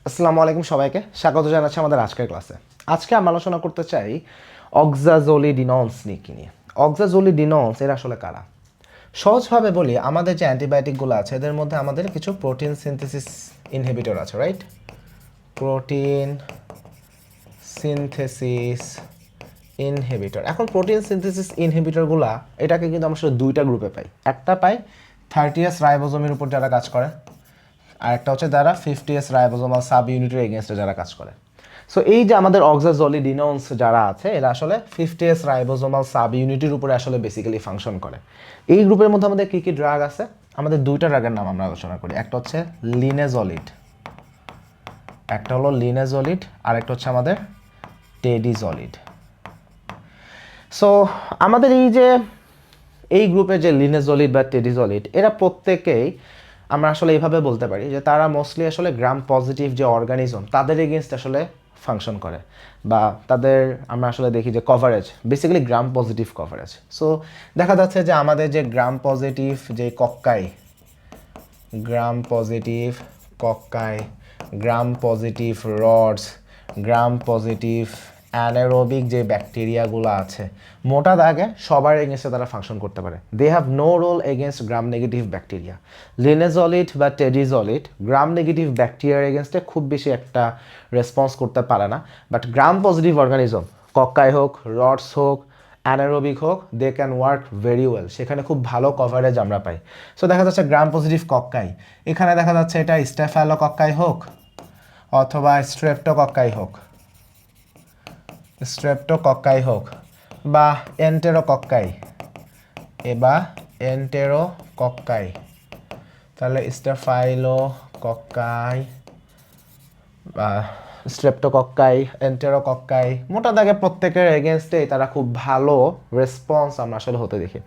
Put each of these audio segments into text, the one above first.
আসসালামু আলাইকুম সবাইকে স্বাগত জানাচ্ছি আমাদের আজকের ক্লাসে। আজকে আমরা আলোচনা করতে চাই অক্সাজোলিডিনলস নিয়ে। অক্সাজোলিডিনলস এরা আসলে কারা? সহজভাবে বলি, আমাদের যে অ্যান্টিবায়োটিকগুলো আছে এদের মধ্যে আমাদের কিছু প্রোটিন সিনথেসিস ইনহিবিটর আছে, রাইট? Protein synthesis inhibitor. এখন প্রোটিন সিনথেসিস ইনহিবিটরগুলা এটাকে কিন্তু আমরা আসলে দুইটা গ্রুপে পাই। একটা পাই 30S রাইবোজোমের উপর যারা কাজ করে, আর একটা হচ্ছে যারা 50S রাইবোজোমাল সাব ইউনিটের এগেনস্টে যারা কাজ করে। সো এই যে আমাদের অক্সাজোলিডিনলস যারা আছে এরা আসলে 50S রাইবোজোমাল সাব ইউনিটের উপরে আসলে বেসিক্যালি ফাংশন করে। এই গ্রুপের মধ্যে আমাদের কী কী ড্রাগ আছে? আমাদের দুইটা ড্রাগের নাম আমরা আলোচনা করি। একটা হচ্ছে লিনেজলিড, একটা হলো লিনেজলিড, আর একটা হচ্ছে আমাদের টেডিজলিড। সো আমাদের এই গ্রুপে যে লিনেজলিড বা টেডিজলিড এরা প্রত্যেকেই আমরা আসলে এইভাবে বলতে পারি যে তারা মোস্টলি আসলে গ্রাম পজিটিভ যে অর্গানিজম তাদের এগেনস্ট আসলে ফাংশন করে, বা তাদের আমরা আসলে দেখি যে coverage basically gram positive coverage. So দেখা যাচ্ছে যে আমাদের যে গ্রাম পজিটিভ যে কক্কাই, গ্রাম পজিটিভ কক্কাই, গ্রাম positive roads, gram positive anaerobic যে ব্যাকটেরিয়াগুলো আছে, মোটা দাগে সবার এগেনস্টে তারা ফাংশন করতে পারে। They have no role against gram negative bacteria. Linezolid বা টেডিজলিড গ্রাম নেগেটিভ ব্যাকটেরিয়ার এগেনস্টে খুব বেশি একটা রেসপন্স করতে পারে না, but gram positive organism cocci হোক, রডস হোক, অ্যানারোবিক হোক, they can work very well, সেখানে খুব ভালো কভারেজ আমরা পাই। সো দেখা যাচ্ছে গ্রাম পজিটিভ কক্কাই, এখানে দেখা যাচ্ছে এটা স্টেফাইলোকক্কাই হোক অথবা স্ট্রেপ্টোকক্কাই হোক, স্ট্রেপ্টোকক্কাই হোক বা এন্টেরোকক্কাই, বা এন্টেরোকক্কাই, তাহলে স্টেফাইলোকক্কাই বা স্ট্রেপ্টোকক্কাই, এন্টেরোকক্কাই, মোটা দাগে প্রত্যেকের এগেনস্টেই তারা খুব ভালো রেসপন্স আমরা আসলে হতে দেখি।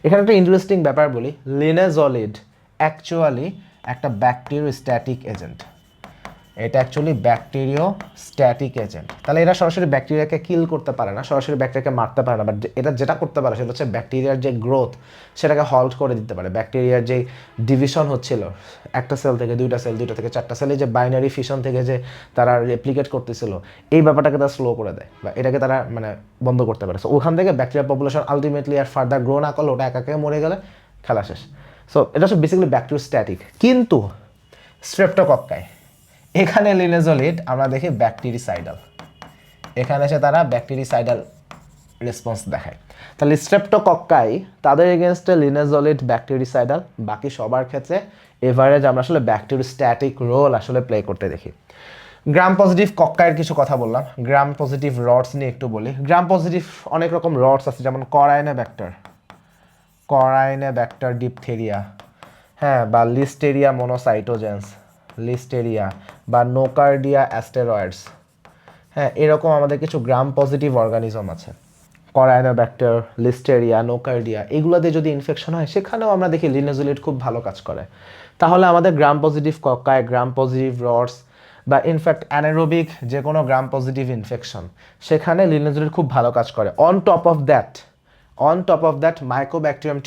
এখানে একটা ইন্টারেস্টিং ব্যাপার বলি, লিনেজলিড অ্যাকচুয়ালি একটা ব্যাকটেরিওস্ট্যাটিক এজেন্ট। এটা অ্যাকচুয়ালি ব্যাকটেরিও স্ট্যাটিক এজেন্ট। তাহলে এরা সরাসরি ব্যাকটেরিয়াকে কিল করতে পারে না, সরাসরি ব্যাকটেরিয়াকে মারতে পারে না, বাট এটা যেটা করতে পারে সেটা হচ্ছে ব্যাকটেরিয়ার যে গ্রোথ সেটাকে হল্ট করে দিতে পারে। ব্যাকটেরিয়ার যে ডিভিশন হচ্ছিল একটা সেল থেকে দুইটা সেল, দুইটা থেকে চারটা সেলে, যে বাইনারি ফিশন থেকে যে তারা রেপ্লিকেট করতেছিল, এই ব্যাপারটাকে তারা স্লো করে দেয় বা এটাকে তারা বন্ধ করতে পারে। সো ওখান থেকে ব্যাকটেরিয়া পপুলেশন আলটিমেটলি আর ফার্দার গ্রো না করলে ওটা একাকে মরে গেলে খেলা শেষ। সো এটা হচ্ছে বেসিক্যালি ব্যাকটেরিওস্ট্যাটিক। কিন্তু স্ট্রেপ্টোকক্কাই, এখানে লিনেজলিড আমরা দেখি ব্যাকটেরিসাইডাল, এখানে এসে তারা ব্যাকটেরিসাইডাল রেসপন্স দেখায়। তাহলে স্ট্রেপ্টোকক্কাই তাদের এগেনস্টে লিনেজলিড ব্যাকটেরিসাইডাল, বাকি সবার ক্ষেত্রে এভারেজ আমরা আসলে ব্যাকটেরিওস্ট্যাটিক রোল আসলে প্লে করতে দেখি। গ্রাম পজিটিভ কক্কাইয়ের কিছু কথা বললাম, গ্রাম পজিটিভ রডস নিয়ে একটু বলি। গ্রাম পজিটিভ অনেক রকম রডস আছে, যেমন করাইনেব্যাক্টার ডিপথেরিয়া, হ্যাঁ, বা লিস্টেরিয়া মোনোসাইটোজেন্স, লিস্টেরিয়া বা নোকার্ডিয়া অ্যাস্টেরয়েডস, হ্যাঁ, এরকম আমাদের কিছু গ্রাম পজিটিভ অর্গানিজম আছে। করাইনোব্যাক্টার, লিস্টেরিয়া, নোকার্ডিয়া, এগুলোতে যদি ইনফেকশন হয় সেখানেও আমরা দেখি লিনেজলিড খুব ভালো কাজ করে। তাহলে আমাদের গ্রাম পজিটিভ কক্কায়, গ্রাম পজিটিভ রডস বা ইনফ্যাক্ট অ্যানারোবিক যে কোনো গ্রাম পজিটিভ ইনফেকশন, সেখানে লিনেজলিড খুব ভালো কাজ করে। On top of that Mycobacterium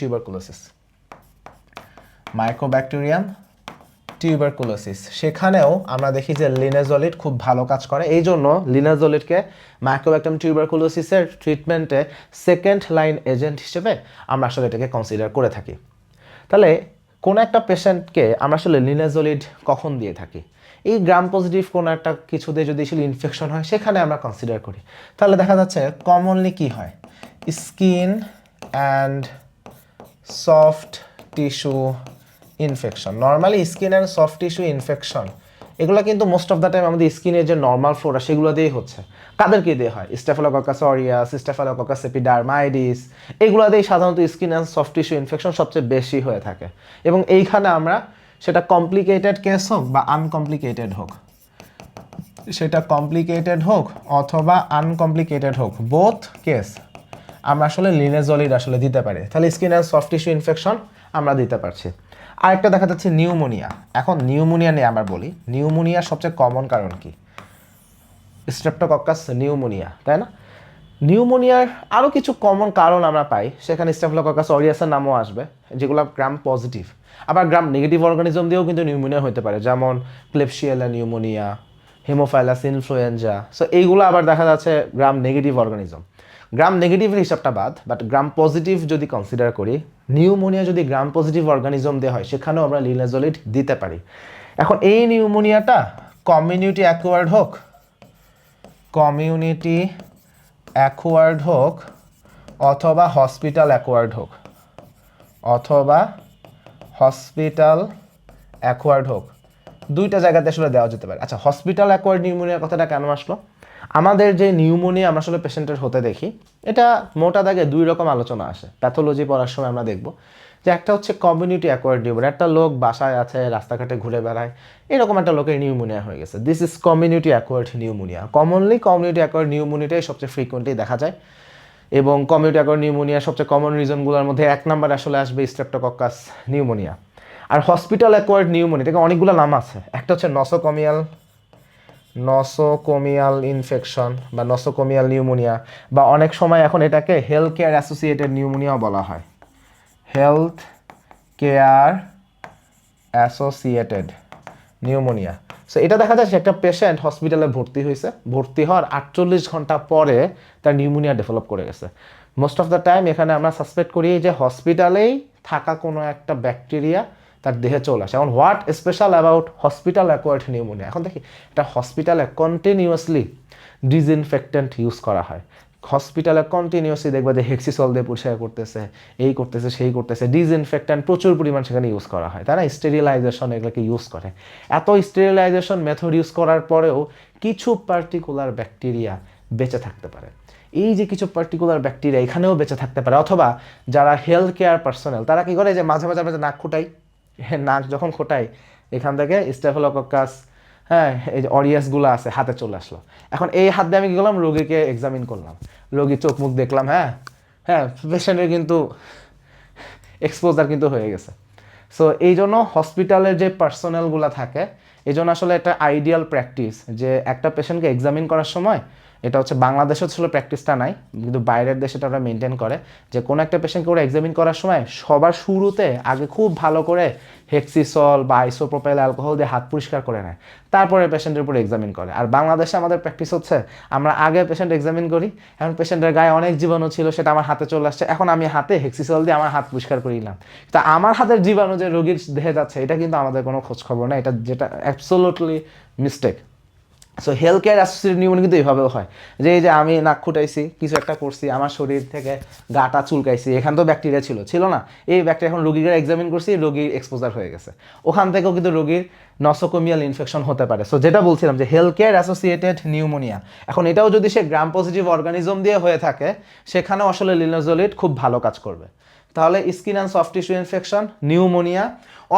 tuberculosis, সেখানেও আমরা দেখি যে লিনেজলিড খুব ভালো কাজ করে। এই জন্য লিনেজলিডকে মাইকোব্যাকটেরিয়াম টিউবারকুলোসিসের ট্রিটমেন্টে সেকেন্ড লাইন এজেন্ট হিসেবে আমরা আসলে এটাকে কনসিডার করে থাকি। তাহলে কোনো একটা পেশেন্টকে আমরা আসলে লিনেজলিড কখন দিয়ে থাকি? এই গ্রাম পজিটিভ কোনো একটা কিছুতে যদি আসলে ইনফেকশন হয় সেখানে আমরা কনসিডার করি। তাহলে দেখা যাচ্ছে কমনলি কি হয়, skin and soft tissue infection. Normally skin and soft tissue infection এগুলো কিন্তু মোস্ট অফ দ্য টাইম আমাদের স্কিনের যে নর্মাল ফ্লোরা সেগুলো দিয়েই হচ্ছে। কাদেরকে দিয়ে হয়? স্টেফিলোককাস অরিয়াস, স্টেফিলোককাস এপিডার্মাইডিস, এগুলো দিয়েই সাধারণত skin and soft tissue infection সবচেয়ে বেশি হয়ে থাকে। এবং এইখানে আমরা সেটা কমপ্লিকেটেড কেস হোক বা আনকমপ্লিকেটেড হোক, অথবা আনকমপ্লিকেটেড হোক, বোথ কেস আমরা আসলে লিনেজলিড আসলে দিতে পারি। তাহলে skin and soft tissue infection আমরা দিতে পারছি। আরেকটা দেখা যাচ্ছে নিউমোনিয়া। এখন নিউমোনিয়া নিয়ে আমরা বলি, নিউমোনিয়ার সবচেয়ে কমন কারণ কি? স্ট্রেপ্টোকক্কাস নিউমোনিয়া, তাই না? নিউমোনিয়ার আরও কিছু কমন কারণ আমরা পাই, সেখানে স্টেফিলোককাস অরিয়াসের নামও আসবে, যেগুলো গ্রাম পজিটিভ। আবার গ্রাম নেগেটিভ অর্গানিজম দিয়েও কিন্তু নিউমোনিয়া হতে পারে, যেমন ক্লেবশিয়েলা নিউমোনিয়া, হেমোফাইলাস, ইনফ্লুয়েঞ্জা। সো এইগুলো আবার দেখা যাচ্ছে গ্রাম নেগেটিভ অর্গানিজম। গ্রাম নেগেটিভের হিসাবটা বাদ, বাট গ্রাম পজিটিভ যদি কনসিডার করি, নিউমোনিয়া যদি গ্রাম পজিটিভ অর্গানিজম দিয়ে হয় সেখানেও আমরা লিনাজোলিড দিতে পারি। এখন এই নিউমোনিয়াটা কমিউনিটি অ্যাকোয়ার্ড হোক, কমিউনিটি অ্যাকোয়ার্ড হোক অথবা হসপিটাল অ্যাকোয়ার্ড হোক, অথবা হসপিটাল অ্যাকোয়ার্ড হোক, দুইটা জায়গাতে আসলে দেওয়া যেতে পারে। আচ্ছা, হসপিটাল অ্যাকোয়ার্ড নিউমোনিয়ার কথাটা কেন আসলো? আমাদের যে নিউমোনিয়া আমরা আসলে পেশেন্টের হতে দেখি, এটা মোটা দাগে দুই রকম আলোচনা আসে। প্যাথোলজি পড়ার সময় আমরা দেখব যে একটা হচ্ছে কমিউনিটি অ্যাকোয়ার্ড নিউমোনিয়া, একটা লোক বাসায় আছে, রাস্তাঘাটে ঘুরে বেড়ায়, এরকম একটা লোকের নিউমোনিয়া হয়ে গেছে, this is community acquired pneumonia. Commonly community acquired নিউমোনিয়াটাই সবচেয়ে ফ্রিকোয়েন্টলি দেখা যায়, এবং কমিউনিটি অ্যাকোয়ার্ড নিউমোনিয়ার সবচেয়ে কমন রিজনগুলোর মধ্যে এক নাম্বার আসলে আসবে স্ট্রেপ্টোকক্কাস নিউমোনিয়া। আর হসপিটাল অ্যাকোয়ার্ড নিউমোনিয়া, এটাকে অনেকগুলো নাম আছে। একটা হচ্ছে নসোকোমিয়াল ইনফেকশন বা নসোকোমিয়াল নিউমোনিয়া, বা অনেক সময় এখন এটাকে হেলথ কেয়ার অ্যাসোসিয়েটেড নিউমোনিয়াও বলা হয়, health care associated pneumonia. So এটা দেখা যাচ্ছে একটা পেশেন্ট হসপিটালে ভর্তি হয়েছে, ভর্তি হওয়ার 48 ঘন্টা পরে তার নিউমোনিয়া ডেভেলপ করে গেছে। মোস্ট অফ দ্য টাইম এখানে আমরা সাসপেক্ট করি যে হসপিটালেই থাকা কোনো একটা ব্যাকটেরিয়া তার দেহে চলে আসে। এখন what special about hospital acquired pneumonia? এখন দেখি, এটা হসপিটালে কন্টিনিউয়াসলি ডিসইনফেক্টেন্ট ইউজ করা হয়, হসপিটালে কন্টিনিউয়াসলি দেখবা যে হেক্সিসল দিয়ে পরিষ্কার করতেছে, এই করতেছে, সেই করতেছে, ডিসইনফেক্ট্যান্ট প্রচুর পরিমাণ সেখানে ইউজ করা হয়, তাই না? স্টেরিলাইজেশন এগুলোকে ইউজ করে। এত স্টেরিলাইজেশন মেথড ইউজ করার পরেও কিছু পার্টিকুলার ব্যাকটেরিয়া বেঁচে থাকতে পারে। এই যে কিছু পার্টিকুলার ব্যাকটেরিয়া এখানেও বেঁচে থাকতে পারে। অথবা যারা হেলথ কেয়ার পার্সোনাল, তারা কি করে, যে মাঝে মাঝে আমরা নাক খুঁটাই, নাক যখন খোটাই এখান থেকে স্টেফিলোকক্কাস, হ্যাঁ, এই যে অরিয়াসগুলো আছে হাতে চলে আসলো। এখন এই হাত দিয়ে আমি কি করলাম, রোগীকে এক্সামিন করলাম, রোগীর চোখ মুখ দেখলাম, হ্যাঁ হ্যাঁ, পেশেন্টের কিন্তু এক্সপোজার কিন্তু হয়ে গেছে। সো এই জন্য হসপিটালের যে পার্সোনালগুলো থাকে, এই জন্য আসলে একটা আইডিয়াল প্র্যাকটিস যে একটা পেশেন্টকে এক্সামিন করার সময়, এটা হচ্ছে বাংলাদেশে ছিল প্র্যাকটিসটা নাই, কিন্তু বাইরের দেশে এটা ওরা মেনটেন করে, যে কোনো একটা পেশেন্টকে ওরা এক্সামিন করার সময় সবার শুরুতে আগে খুব ভালো করে হেক্সিসল বা আইসোপ্রোপাইল অ্যালকোহল দিয়ে হাত পরিষ্কার করে নেয়, তারপরে পেশেন্টের উপর এক্সামিন করে। আর বাংলাদেশে আমাদের প্র্যাকটিস হচ্ছে আমরা আগে পেশেন্ট এক্সামিন করি, এখন পেশেন্টের গায়ে অনেক জীবাণু ছিল, সেটা আমার হাতে চলে আসছে, এখন আমি হাতে হেক্সিসল দিয়ে আমার হাত পরিষ্কার করে নিলাম, তা আমার হাতের জীবাণু যে রোগীর দেহে যাচ্ছে এটা কিন্তু আমাদের কোনো খোঁজ খবর না, এটা যেটা absolutely mistake. So health care associated pneumonia কিন্তু এইভাবেও হয়, যে এই যে আমি নাক খুঁটাইছি, কিছু একটা করছি, আমার শরীর থেকে গাটা চুলকাইছি, এখান তো ব্যাকটেরিয়া ছিল না, এই ব্যাকটেরিয়া এখন রোগীকে এক্সামিন করছি, রোগীর এক্সপোজার হয়ে গেছে, ওখান থেকেও কিন্তু রোগীর নসোকোমিয়াল ইনফেকশন হতে পারে। সো যেটা বলছিলাম যে হেলথ কেয়ার অ্যাসোসিয়েটেড নিউমোনিয়া, এখন এটাও যদি সে গ্রাম পজিটিভ অর্গানিজম দিয়ে হয়ে থাকে, সেখানেও আসলে লিনাজোলিড খুব ভালো কাজ করবে। তাহলে skin and soft tissue infection, pneumonia,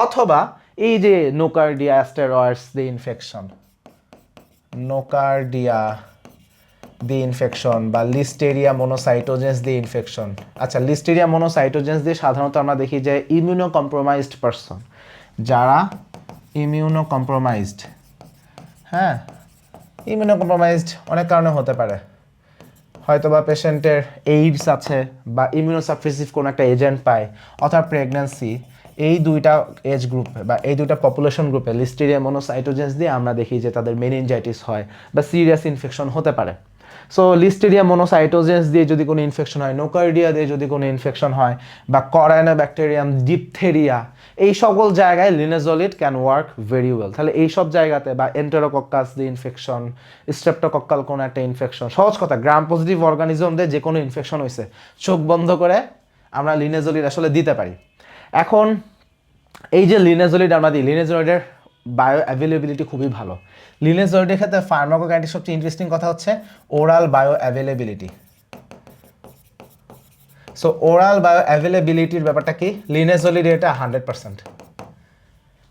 অথবা এই যে নোকার্ডিয়া অ্যাস্টেরয়েডস দি ইনফেকশন, নোকার্ডিয়া দি ইনফেকশন বা লিস্টেরিয়া মোনোসাইটোজেন্স দি ইনফেকশন। আচ্ছা, লিস্টেরিয়া মোনোসাইটোজেন্স দিয়ে সাধারণত আমরা দেখি যে ইমিউনো কম্প্রোমাইজড পারসন, যারা ইমিউনো কম্প্রোমাইজড, হ্যাঁ, ইমিউনো কম্প্রোমাইজড অনেক কারণে হতে পারে, হয়তো বা পেশেন্টের এইডস আছে বা ইমিউনোসাপ্রেসিভ কোনো একটা এজেন্ট পায়, অথবা প্রেগন্যান্সি, এই দুইটা এজ গ্রুপে বা এই দুইটা পপুলেশন গ্রুপে লিস্টেরিয়া মোনোসাইটোজেন্স দিয়ে আমরা দেখি যে তাদের মেনিনজাইটিস হয় বা সিরিয়াস ইনফেকশন হতে পারে। সো লিস্টেরিয়া মোনোসাইটোজেন্স দিয়ে যদি কোনো ইনফেকশন হয়, নোকার্ডিয়া দিয়ে যদি কোনো ইনফেকশন হয়, বা করাইনোব্যাকটেরিয়াম, ডিপথেরিয়া, এই সকল জায়গায় লিনাজোলিড ক্যান ওয়ার্ক ভেরি ওয়েল। তাহলে এই সব জায়গাতে, বা এন্টেরোকক্কাস দিয়ে ইনফেকশন, স্ট্রেপ্টোকক্কাল কোনো একটা ইনফেকশন, সহজ কথা, গ্রাম পজিটিভ অর্গানিজম দিয়ে যে কোনো ইনফেকশন হয়েছে, চোখ বন্ধ করে আমরা লিনাজোলিড আসলে দিতে পারি। এখন এই যে লিনাজোলিড আমরা দিই, লিনাজোলিডের বায়ো অ্যাভেলেবিলিটি খুবই ভালো। লিনাজোলিডের ক্ষেত্রে ফার্মাকোকাইনেটিক্স সবচেয়ে ইন্টারেস্টিং কথা হচ্ছে oral bioavailability. So oral বায়ো অ্যাভেলেবিলিটির ব্যাপারটা কি, লিনাজোলিড এটা 100%।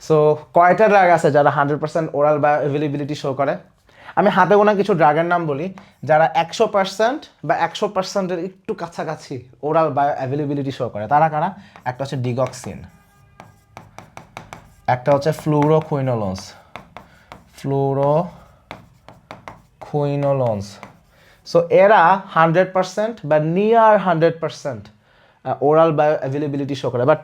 সো কয়টা ড্রাগ আছে যারা 100% ওরাল বায়ো অ্যাভেলেবিলিটি শো করে? আমি হাতে গোনা কিছু ড্রাগের নাম বলি যারা 100% বা 100%-এর একটু কাছাকাছি ওরাল বায়ো অ্যাভেলেবিলিটি শো করে। তারা কারা? একটা হচ্ছে ডিগক্সিন, একটা হচ্ছে ফ্লুরোকুইনোলোনস। সো এরা 100% বা near 100% oral bio availability show করে। বাট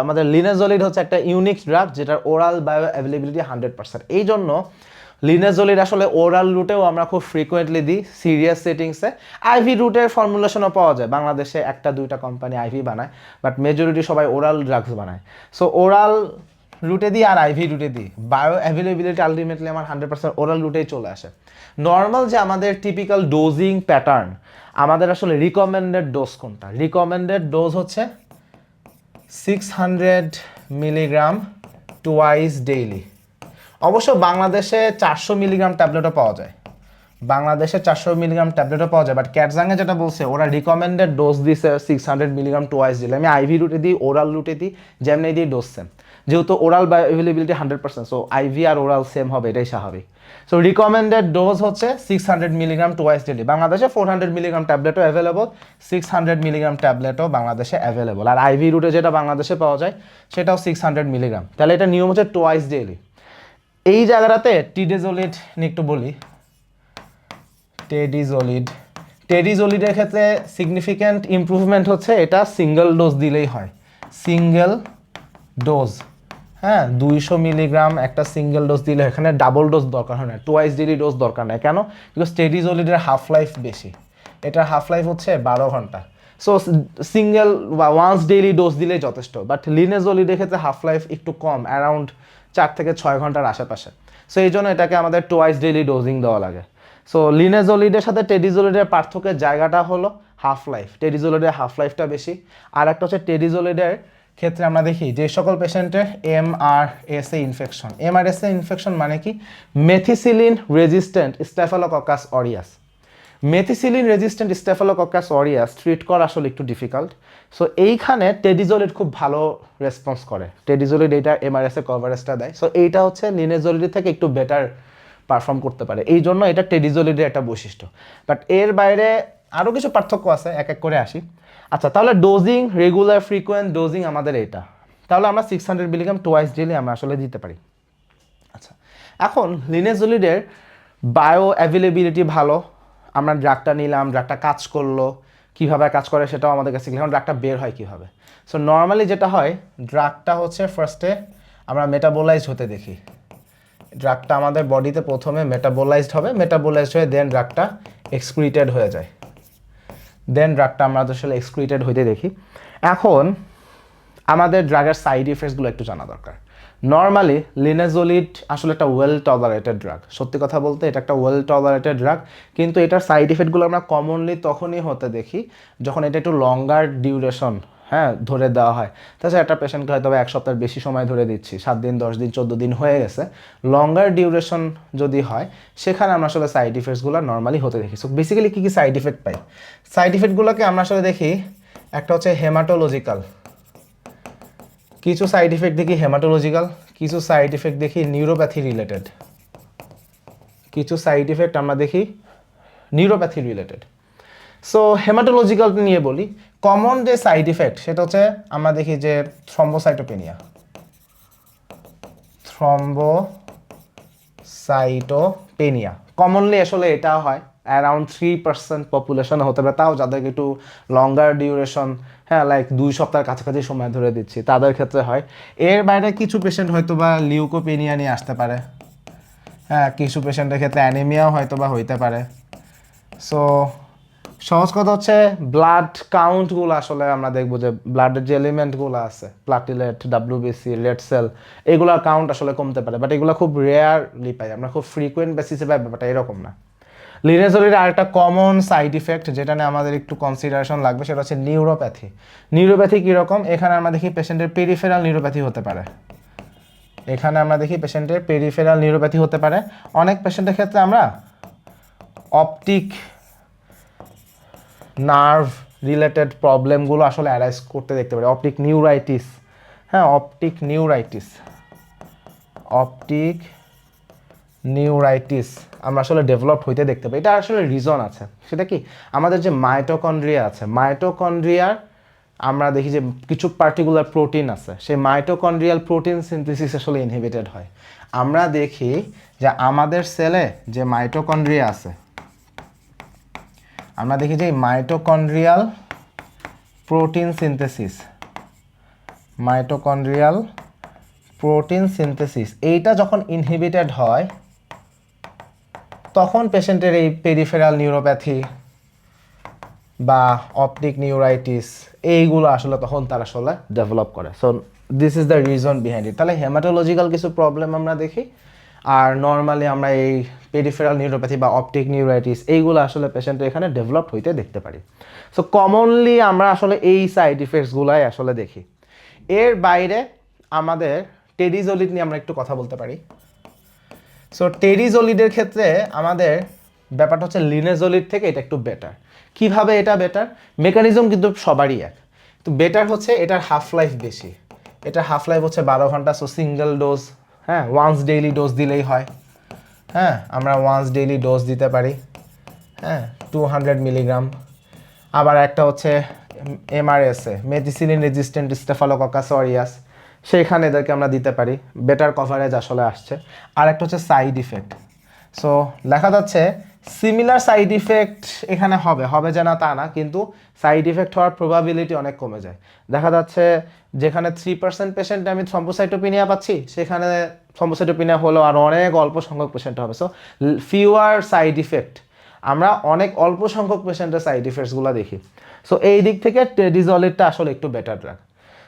আমাদের লিনাজোলিড হচ্ছে একটা ইউনিক ড্রাগ যেটার ওরাল বায়ো অ্যাভেলেবিলিটি 100%। এই জন্য লিনেজোলিড আসলে ওরাল রুটেও আমরা খুব ফ্রিকোয়েন্টলি দিই সিরিয়াস সেটিংসে। আইভি রুটের ফর্মুলেশনও পাওয়া যায়, বাংলাদেশে একটা দুইটা কোম্পানি আইভি বানায়, বাট মেজরিটি সবাই ওরাল ড্রাগস বানায়। সো ওরাল রুটে দিই আর আইভি রুটে দিই। বায়ো অ্যাভেলেবিলিটি আলটিমেটলি আমার 100% ওরাল রুটেই চলে আসে। নর্মাল যে আমাদের টিপিক্যাল ডোজিং প্যাটার্ন, আমাদের আসলে রিকমেন্ডেড ডোজ কোনটা? রিকমেন্ডেড ডোজ হচ্ছে 600 মিলিগ্রাম টুয়াইস ডেইলি। অবশ্য বাংলাদেশে 400 মিলিগ্রাম ট্যাবলেটও পাওয়া যায়, বাংলাদেশে 400 মিলিগ্রাম ট্যাবলেটও পাওয়া যায়, বাট ক্যাটজাংয়ে যেটা বলছে ওরা রিকমেন্ডেড ডোজ দিছে 600 মিলিগ্রাম টুয়াইস ডেইলি। আমি আইভি রুটে দিই, ওরাল রুটে দিই, যেমনি দিই ডোজ সেম, যেহেতু ওরাল অ্যাভেলেবিলিটি 100%, সো আইভি আর ওরাল সেম হবে, এটাই স্বাভাবিক। সো রিকমেন্ডেড ডোজ হচ্ছে 600 মিলিগ্রাম টুয়াইস ডেইলি। বাংলাদেশে 400 মিলিগ্রাম ট্যাবলেটও অ্যাভেলেবল, 600 মিলিগ্রাম ট্যাবলেটও বাংলাদেশে অ্যাভেলেবল। আর আইভি রুটে যেটা বাংলাদেশে পাওয়া যায় সেটাও 600 মিলিগ্রাম। তাহলে এটা নিয়ম হচ্ছে টুয়াইস ডেইলি। এই জায়গাটাতে টিডেজোলিড নিয়ে একটু বলি। টেডিজোলিডের ক্ষেত্রে সিগনিফিক্যান্ট ইমপ্রুভমেন্ট হচ্ছে এটা সিঙ্গেল ডোজ দিলেই হয়, সিঙ্গেল ডোজ। হ্যাঁ, 200 মিলিগ্রাম একটা সিঙ্গেল ডোজ দিলে, এখানে ডাবল ডোজ দরকার হয় না, টুয়াইস ডেইলি ডোজ দরকার নাই। কেন? বিকজ টেডিজোলিডের হাফ লাইফ বেশি, এটার হাফ লাইফ হচ্ছে 12 ঘন্টা। সো সিঙ্গেল বা ওয়ান্স ডেইলি ডোজ দিলেই যথেষ্ট। বাট লিনেজোলিডের ক্ষেত্রে হাফ লাইফ একটু কম, অ্যারাউন্ড 4 থেকে 6 ঘন্টার আশেপাশে। সো এই জন্য এটাকে আমাদের টুয়াইস ডেইলি ডোজিং দেওয়া লাগে। সো লিনেজোলিডের সাথে টেডিজোলিডের পার্থক্যের জায়গাটা হলো হাফ লাইফ। টেডিজোলিডের হাফ লাইফটা বেশি। আর একটা হচ্ছে টেডিজোলিডের ক্ষেত্রে আমরা দেখি যে সকল পেশেন্টের MRSA ইনফেকশন। MRSA ইনফেকশন মানে কি? Methicillin resistant staphylococcus aureus. Methicillin resistant staphylococcus aureus treat করা আসলে একটু ডিফিকাল্ট। সো এইখানে টেডিজোলিড খুব ভালো রেসপন্স করে। টেডিজোলিড এইটা MRSA কভারেজটা দেয়। সো এইটা হচ্ছে লিনেজোলিড থেকে একটু বেটার পারফর্ম করতে পারে, এই জন্য এটা টেডিজোলিডের একটা বৈশিষ্ট্য। বাট এর বাইরে আরও কিছু পার্থক্য আছে, এক এক করে আসি। আচ্ছা, তাহলে ডোজিং, রেগুলার ফ্রিকোয়েন্ট ডোজিং আমাদের এটা, তাহলে আমরা 600 মিলিগ্রাম টুয়াইস ডেইলি আমরা আসলে দিতে পারি। আচ্ছা, এখন লিনেজোলিডের বায়ো অ্যাভেলেবিলিটি ভালো, আমরা ড্রাগটা নিলাম, ড্রাগটা কাজ করলো, কীভাবে কাজ করে সেটাও আমাদের কাছে, এখন ড্রাগটা বের হয় কীভাবে। সো নর্মালি যেটা হয়, ড্রাগটা হচ্ছে ফার্স্টে আমরা মেটাবোলাইজ হতে দেখি। ড্রাগটা আমাদের বডিতে প্রথমে মেটাবোলাইজড হবে, মেটাবোলাইজড হয়ে দেন ড্রাগটা এক্সক্রিটেড হয়ে যায়, দেন ড্রাগটা আমরা আসলে এক্সক্রিটেড হইতে দেখি। এখন আমাদের ড্রাগের সাইড ইফেক্টসগুলো একটু জানা দরকার। নর্মালি লিনেজোলিড আসলে একটা ওয়েল টলারেটেড ড্রাগ, সত্যি কথা বলতে এটা একটা ওয়েল টলারেটেড ড্রাগ, কিন্তু এটার সাইড ইফেক্টগুলো আমরা কমনলি তখনই হতে দেখি যখন এটা একটু লঙ্গার ডিউরেশন ধরে দেওয়া হয়। তাছাড়া একটা পেশেন্টকে হয়তো 1 সপ্তাহের বেশি সময় ধরে দিচ্ছি, 7 দিন 10 দিন 14 দিন হয়ে গেছে, লঙ্গার ডিউরেশন যদি হয় সেখানে আমরা আসলে সাইড ইফেক্টসগুলো নর্মালি হতে দেখি। সো বেসিক্যালি কী কী সাইড ইফেক্ট পাই? সাইড ইফেক্টগুলোকে আমরা আসলে দেখি, একটা হচ্ছে হেমাটোলজিক্যাল, কিছু সাইড ইফেক্ট দেখি হেমাটোলজিক্যাল, কিছু সাইড ইফেক্ট দেখি নিউরোপ্যাথি রিলেটেড, কিছু সাইড ইফেক্ট আমরা দেখি নিউরোপ্যাথি রিলেটেড। সো হেমাটোলজিক্যাল নিয়ে বলি, কমন যে সাইড ইফেক্ট সেটা হচ্ছে আমরা দেখি যে থ্রম্বোসাইটোপেনিয়া কমনলি আসলে এটা হয়, অ্যারাউন্ড 3% পপুলেশন হতে পারে, তাও যাদেরকে একটু লঙ্গার ডিউরেশন, লাইক 2 সপ্তাহের কাছাকাছি সময় ধরে দিচ্ছি তাদের ক্ষেত্রে হয়। এর বাইরে কিছু পেশেন্ট হয়তো বা লিউকোপেনিয়া নিয়ে আসতে পারে, কিছু পেশেন্টের ক্ষেত্রে অ্যানিমিয়াও হয়তো বা হইতে পারে। সো সহজ কথা হচ্ছে ব্লাড কাউন্টগুলো আসলে আমরা দেখবো যে ব্লাডের যে এলিমেন্টগুলো আছে, প্লাটিলেট, WBC, রেড সেল, এগুলোর কাউন্ট আসলে কমতে পারে, বাট এগুলো খুব রেয়ারলি পাই আমরা, খুব ফ্রিকুয়েন্ট বেসিসে পাই, ব্যাপারটা এরকম না। লিনেজোলিডের আরেকটা কমন সাইড ইফেক্ট যেটা নিয়ে আমাদের একটু কনসিডারেশন লাগবে সেটা হচ্ছে নিউরোপ্যাথি। নিউরোপ্যাথি কীরকম? এখানে আমরা দেখি পেশেন্টের পেরিফেরাল নিউরোপ্যাথি হতে পারে, এখানে আমরা দেখি পেশেন্টের পেরিফেরাল নিউরোপ্যাথি হতে পারে। অনেক পেশেন্টের ক্ষেত্রে আমরা অপটিক নার্ভ রিলেটেড প্রবলেমগুলো আসলে অ্যারাইজ করতে দেখতে পারি, অপটিক নিউরাইটিস, অপটিক নিউরাইটিস আমরা আসলে ডেভেলপ হইতে দেখতে পাই। এটা আসলে রিজন আছে, সেটা কি? আমাদের যে মাইটোকন্ড্রিয়া আছে, মাইটোকন্ড্রিয়ার আমরা দেখি যে কিছু পার্টিকুলার প্রোটিন আছে, সেই মাইটোকন্ড্রিয়াল প্রোটিন সিনথেসিস আসলে ইনহিবিটেড হয়। আমরা দেখি যে আমাদের সেলে যে মাইটোকন্ড্রিয়া আছে, আমরা দেখি যে মাইটোকন্ড্রিয়াল প্রোটিন সিনথেসিস এইটা যখন ইনহিবিটেড হয় তখন পেশেন্টের এই পেরিফেরাল নিউরোপ্যাথি বা অপটিক নিউরাইটিস এইগুলো আসলে তখন তারা আসলে ডেভেলপ করে। So this is the reason behind it. তাহলে হেমাটোলজিক্যাল কিছু প্রবলেম আমরা দেখি, আর নর্মালি আমরা এই পেরিফেরাল নিউরোপ্যাথি বা অপটিক নিউরাইটিস এইগুলো আসলে পেশেন্টের এখানে ডেভেলপ হইতে দেখতে পারি। সো কমনলি আমরা আসলে এই সাইড ইফেক্টসগুলাই আসলে দেখি। এর বাইরে আমাদের টেরিজোলিড নিয়ে আমরা একটু কথা বলতে পারি। সো টেরিজোলিডের ক্ষেত্রে আমাদের ব্যাপারটা হচ্ছে লিনেজোলিড থেকে এটা একটু বেটার। কিভাবে এটা বেটার? মেকানিজম কিন্তু সবারই এক, তো বেটার হচ্ছে এটার হাফ লাইফ বেশি। এটার হাফ লাইফ হচ্ছে 12 ঘন্টা। সো সিঙ্গেল ডোজ, হ্যাঁ, ওয়ান্স ডেইলি ডোজ দিলেই হয়। হ্যাঁ, আমরা ওয়ান্স ডেইলি ডোজ দিতে পারি, হ্যাঁ, 200 মিলিগ্রাম। আবার একটা হচ্ছে এমআরএসএ, মেথিসিলিন রেজিস্ট্যান্ট স্টেফালোককাস অরিয়াস, সেইখানে এদেরকে আমরা দিতে পারি, বেটার কভারেজ আসলে আসছে। আর একটা হচ্ছে সাইড ইফেক্ট। সো দেখা যাচ্ছে সিমিলার সাইড ইফেক্ট এখানে হবে যে না তা না, কিন্তু সাইড ইফেক্ট হওয়ার প্রবাবিলিটি অনেক কমে যায়। দেখা যাচ্ছে যেখানে 3% পেশেন্টে আমি থ্রম্বোসাইটোপিনিয়া পাচ্ছি, সেখানে থ্রম্বোসাইটোপিনিয়া হলেও আর অনেক অল্প সংখ্যক পেশেন্ট হবে। সো ফিউয়ার সাইড ইফেক্ট, আমরা অনেক অল্প সংখ্যক পেশেন্টের সাইড ইফেক্টসগুলো দেখি। সো এই দিক থেকে টেরিজলিডটা আসলে একটু বেটার ড্রাগ।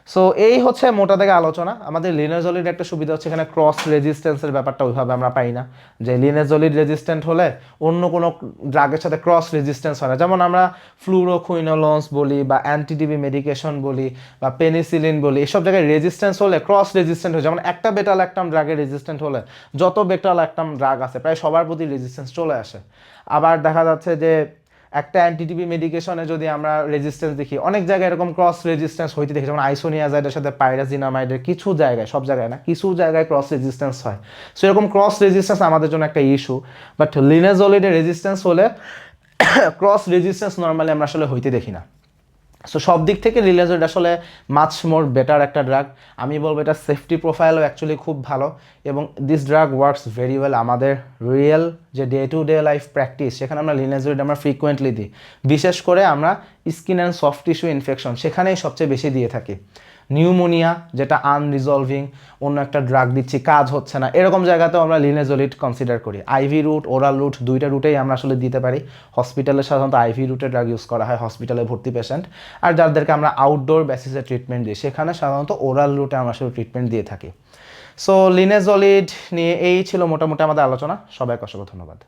সো এই হচ্ছে মোটা থেকে আলোচনা। আমাদের লিনেজলিড একটা সুবিধা হচ্ছে এখানে ক্রস রেজিস্ট্যান্সের ব্যাপারটা ওইভাবে আমরা পাই না, যে লিনেজলিড রেজিস্ট্যান্ট হলে অন্য কোনো ড্রাগের সাথে ক্রস রেজিস্ট্যান্স হয় না। যেমন আমরা ফ্লুরোকুইনোলন্স বলি বা অ্যান্টিটিবি মেডিকেশন বলি বা পেনিসিলিন বলি, এসব জায়গায় রেজিস্ট্যান্স হলে ক্রস রেজিস্ট্যান্ট হয়। যেমন একটা বেটা ল্যাকটাম ড্রাগের রেজিস্ট্যান্ট হলে যত বেটা ল্যাকটাম ড্রাগ আছে প্রায় সবার প্রতি রেজিস্ট্যান্স চলে আসে। আবার দেখা যাচ্ছে যে একটা অ্যান্টিটিবি মেডিকেশনে যদি আমরা রেজিস্ট্যান্স দেখি, অনেক জায়গায় এরকম ক্রস রেজিস্ট্যান্স হইতে দেখি, যেমন আইসোনিয়াজাইডের সাথে পাইরাজিনামাইডের কিছু জায়গায়, সব জায়গায় না, কিছু জায়গায় ক্রস রেজিস্ট্যান্স হয়। সো এরকম ক্রস রেজিস্ট্যান্স আমাদের জন্য একটা ইস্যু। বাট লিনেজলিডের রেজিস্ট্যান্স হলে ক্রস রেজিস্ট্যান্স নর্মালি আমরা আসলে হইতে দেখি না। সো সব দিক থেকে লিনেজলিড আসলে মাচ মোর বেটার একটা ড্রাগ। আমি বলবো এটা সেফটি প্রোফাইলও অ্যাকচুয়ালি খুব ভালো, এবং this drug works very well. আমাদের রিয়েল যে day to day life practice, সেখানে আমরা লিনেজলিড আমরা ফ্রিকোয়েন্টলি দিই। বিশেষ করে আমরা skin and soft tissue infection, সেখানেই সবচেয়ে বেশি দিয়ে থাকি। নিউমোনিয়া যেটা আনরিজলভিং, অন্য একটা ড্রাগ দিচ্ছি কাজ হচ্ছে না, এরকম জায়গাতেও আমরা লিনেজলিড কনসিডার করি। আইভি রুট, ওরাল রুট, দুইটা রুটেই আমরা আসলে দিতে পারি। হসপিটালে সাধারণত আইভি রুটে ড্রাগ ইউজ করা হয় হসপিটালে ভর্তি পেশেন্ট, আর যাদেরকে আমরা আউটডোর বেসিসে ট্রিটমেন্ট দিই সেখানে সাধারণত ওরাল রুটে আমরা আসলে ট্রিটমেন্ট দিয়ে থাকি। সো লিনেজলিড নিয়ে এই ছিল মোটামুটি আমাদের আলোচনা। সবাইকে অসংখ্য ধন্যবাদ।